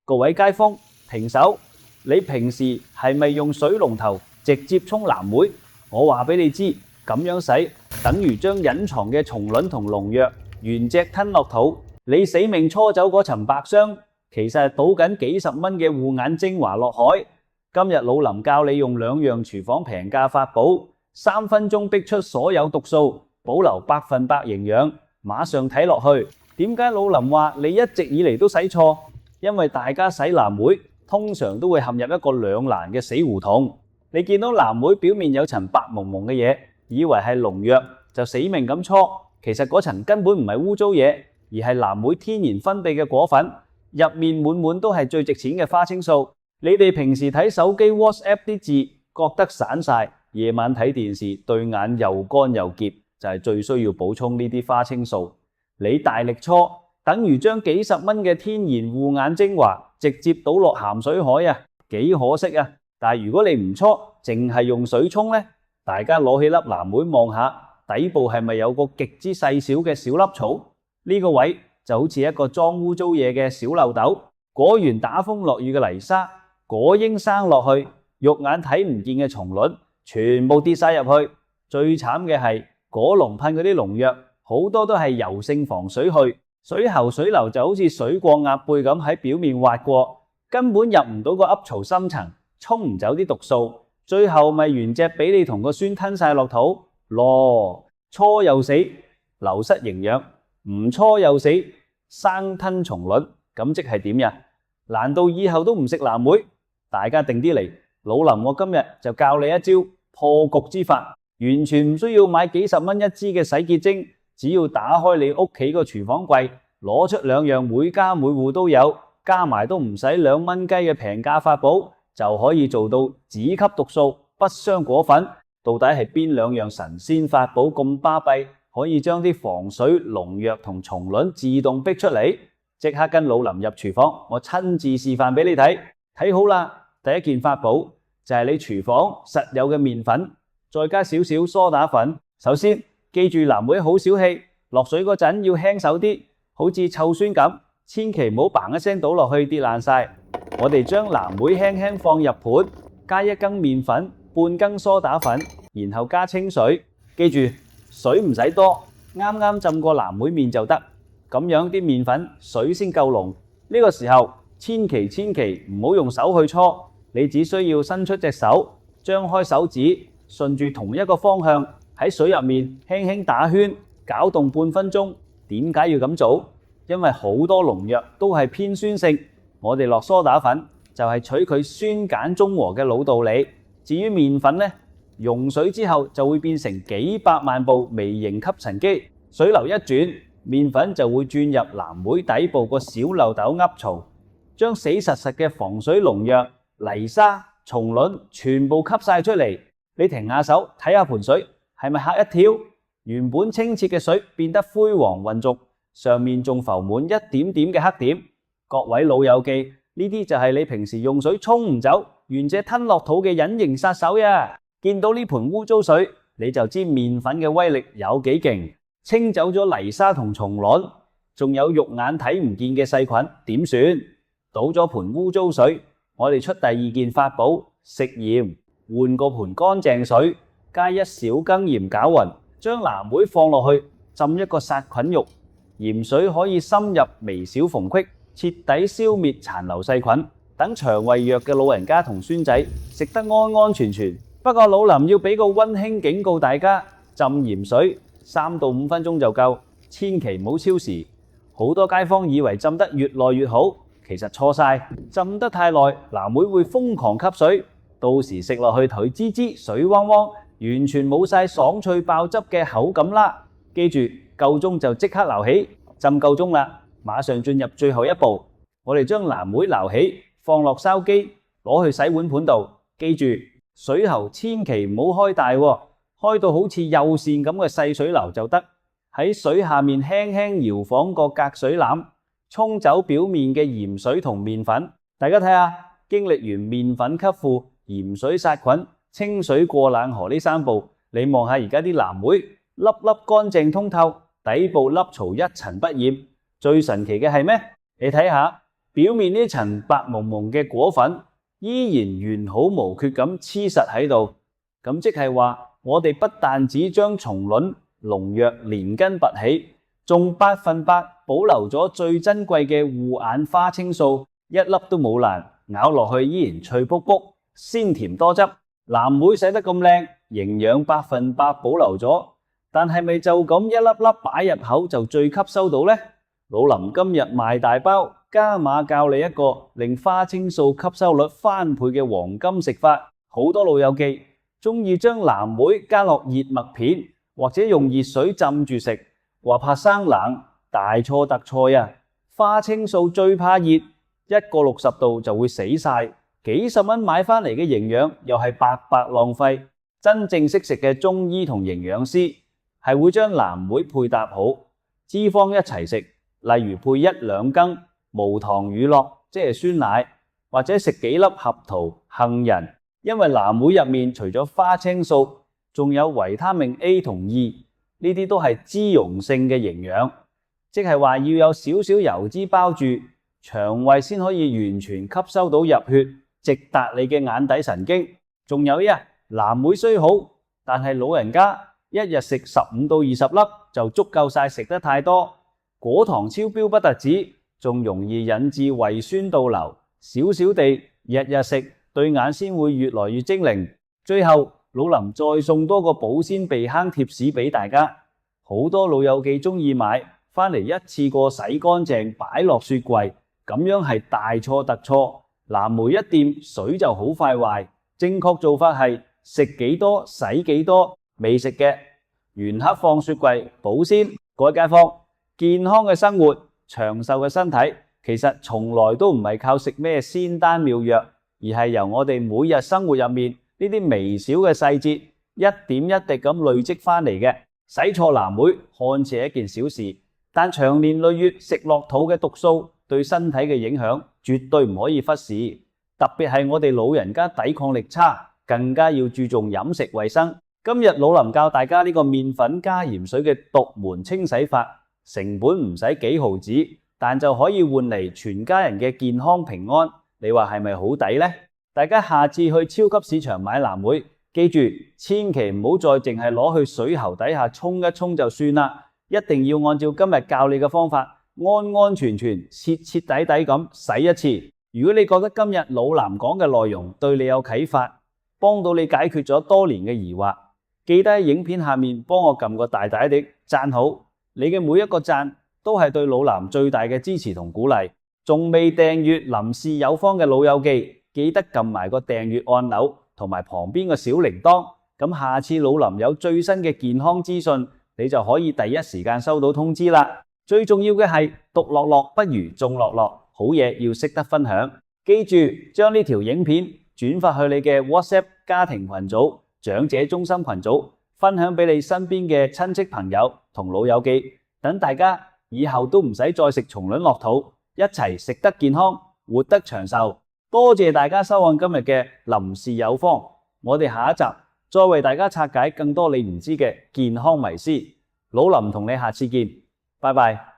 各位街坊評手，你平時係咪用水龍頭直接沖藍莓？我話俾你知，咁樣洗等於將隱藏嘅蟲卵同農藥原隻吞落肚，你死命搓走嗰層白霜，其實係倒緊幾十蚊嘅護眼精華落海。今日老林教你用2樣廚房平價法寶，3分鐘逼出所有毒素，保留100%營養。馬上睇落去，點解老林話你一直以嚟都洗錯？因為大家洗藍莓通常都會陷入一個兩難嘅死胡同。你見到藍莓表面有層白蒙蒙嘅嘢，以為係農藥就死命咁搓，其實嗰層根本唔係污糟嘢，而係藍莓天然分泌嘅果粉，入面滿滿都係最值錢嘅花青素。你哋平時睇手機 WhatsApp 啲字覺得散晒，夜晚睇電視對眼又乾又澀，就係最需要補充呢啲花青素。你大力搓，等於將幾十蚊嘅天然護眼精華直接倒落鹹水海啊，幾可惜啊！但係如果你唔搓，淨係用水沖呢，大家攞起粒藍莓望下，底部係咪有個極之細小嘅小粒草？呢個位就好似一個裝污糟嘢嘅小漏斗。果園打風落雨嘅泥沙，果應生落去，肉眼睇唔見嘅蟲卵全部跌晒入去。最慘嘅係果農噴嗰啲農藥，好多都係油性防水去，水喉水流就好似水過鴨背咁喺表面滑過，根本入唔到個凹槽深層，沖唔走啲毒素，最後咪原隻俾你同個孫吞晒落肚咯。搓又死，流失營養；唔搓又死，生吞蟲卵。咁即係點呀？難道以後都唔食藍莓？大家定啲嚟，老林我今日就教你一招破局之法，完全唔需要買幾十蚊一支嘅洗潔精，只要打開你屋企個廚房櫃，攞出2樣每家每戶都有，加埋都唔使2蚊雞嘅平價法寶，就可以做到只吸毒素不傷果粉。到底係邊2樣神仙法寶咁巴閉，可以將啲防水、農藥同蟲卵自動逼出嚟？即刻跟老林入廚房，我親自示範俾你睇。睇好啦，第一件法寶就係你廚房實有嘅麵粉，再加少少梳打粉。首先記住藍莓好小氣，落水嗰陣要輕手啲，好似臭酸咁，千祈唔好嘭一聲倒落去跌爛晒。我哋將藍莓輕輕放入盤，加1羹麵粉，半羹梳打粉，然後加清水。記住水唔使多，啱啱浸過藍莓面就得，咁樣啲麵粉水先夠濃。呢個時候千祈唔好用手去搓，你只需要伸出隻手，張開手指，順住同一個方向喺水入面輕輕打圈，攪動半分鐘。點解要咁做？因為好多農藥都係偏酸性，我哋落梳打粉就係取佢酸鹼中和嘅老道理。至於麵粉呢，溶水之後就會變成幾百萬部微型吸塵機，水流一轉，麵粉就會轉入藍莓底部個小漏斗凹槽，將死實實嘅防水農藥、泥沙、蟲卵全部吸晒出嚟。你停下手睇下盆水，係咪嚇一跳？原本清澈嘅水變得灰黃渾濁，上面仲浮滿一點點嘅黑點。各位老友記，呢啲就係你平時用水沖唔走，原隻吞落肚嘅隱形殺手呀！見到呢盆污糟水，你就知麵粉嘅威力有幾勁。清走咗泥沙同蟲卵，仲有肉眼睇唔見嘅細菌，點算？倒咗盆污糟水，我哋出第2件法寶食鹽，換個盆乾淨水，加1小羹鹽攪勻，將藍莓放落去，浸一個殺菌浴。鹽水可以深入微小縫隙，徹底消滅殘留細菌，等腸胃弱嘅老人家同孫仔食得安安全全。不過老林要俾個溫馨警告大家，浸鹽水3到5分鐘就夠，千祈唔好超時。好多街坊以為浸得越耐越好，其實錯晒。浸得太耐，藍莓會瘋狂吸水，到時食落去腿滋滋、水汪汪，完全冇晒爽脆爆汁嘅口感啦。記住，夠鐘就即刻撈起，浸夠鐘啦，馬上進入最後一步。我哋將藍莓撈起，放落筲箕，攞去洗碗盤度。記住，水喉千祈唔好開大喎，開到好似幼線咁嘅細水流就得。喺水下面輕輕搖晃個隔水籃，沖走表面嘅鹽水同麵粉。大家睇下，經歷完麵粉吸附、鹽水殺菌、清水過冷河呢3步，你望下而家啲藍莓粒粒乾淨通透，底部凹槽一塵不染。最神奇嘅係咩？你睇下，表面呢層白蒙蒙嘅果粉依然完好無缺咁黐實喺度，咁即係話我哋不但只將蟲卵、農藥連根拔起，仲100%保留咗最珍貴嘅護眼花青素，一粒都冇爛，咬落去依然脆卜卜，鮮甜多汁。藍莓洗得咁靚，營養100%保留咗，但係咪就咁一粒粒擺入口就最吸收到呢？老林今日賣大包，加碼教你一個令花青素吸收率翻倍嘅黃金食法。好多老友記中意將藍莓加落熱麥片，或者用熱水浸住食，話怕生冷，大錯特錯呀！花青素最怕熱，一個60度就會死晒。幾十蚊買返嚟嘅營養又係白白浪費。真正識食嘅中醫同營養師係會將藍莓配搭好，脂肪一齊食，例如配1-2羹無糖乳酪，即係酸奶，或者食幾粒合桃、杏仁。因為藍莓入面除咗花青素，仲有維他命 A 同 E， 呢啲都係脂溶性嘅營養，即係話要有少少油脂包住，腸胃先可以完全吸收到入血，直達你嘅眼底神經。仲有藍莓雖好，但係老人家一日食15到20粒就足夠晒，食得太多，果糖超標不特止，仲容易引致胃酸倒流。少少地日日食，對眼先會越來越精靈。最後老林再送多個保鮮避坑貼士俾大家，好多老友記中意買返嚟一次過洗乾淨擺落雪櫃，咁樣係大錯特錯。藍莓一掂水就好快壞，正確做法係食幾多洗幾多，未食嘅原刻放雪櫃保鮮。各位街坊，健康嘅生活，長壽嘅身體，其實從來都唔係靠食咩仙丹妙藥，而係由我哋每日生活入面呢啲微小嘅細節，一點一滴咁累積返嚟嘅。洗錯藍莓看似係一件小事，但長年累月食落肚嘅毒素對身體嘅影響絕對唔可以忽視。特別係我哋老人家抵抗力差，更加要注重飲食衛生。今日老林教大家呢個麵粉加鹽水嘅獨門清洗法，成本唔使幾毫子，但就可以換嚟全家人嘅健康平安。你話係咪好抵呢？大家下次去超級市場買藍莓，記住千祈唔好再淨係攞去水喉底下沖一沖就算啦，一定要按照今日教你嘅方法，安安全全、徹徹底底咁洗一次。如果你覺得今日老林講嘅內容對你有啟發，幫到你解決咗多年嘅疑惑，記得喺影片下面幫我撳個大大的讚好。你嘅每一個讚都係對老林最大嘅支持同鼓勵。仲未訂閱林氏有方嘅老友記，記得撳埋個訂閱按鈕同埋旁邊個小鈴鐺，咁下次老林有最新嘅健康資訊，你就可以第一時間收到通知啦。最重要嘅係獨樂樂不如眾樂樂，好嘢要識得分享。記住將呢條影片轉發去你嘅 WhatsApp 家庭群組、長者中心群組，分享俾你身邊嘅親戚朋友同老友記，等大家以後都唔使再食蟲卵落肚，一齊食得健康，活得長壽。多謝大家收看今日嘅林氏有方，我哋下一集再為大家拆解更多你唔知嘅健康迷思。老林同你下次見，拜拜。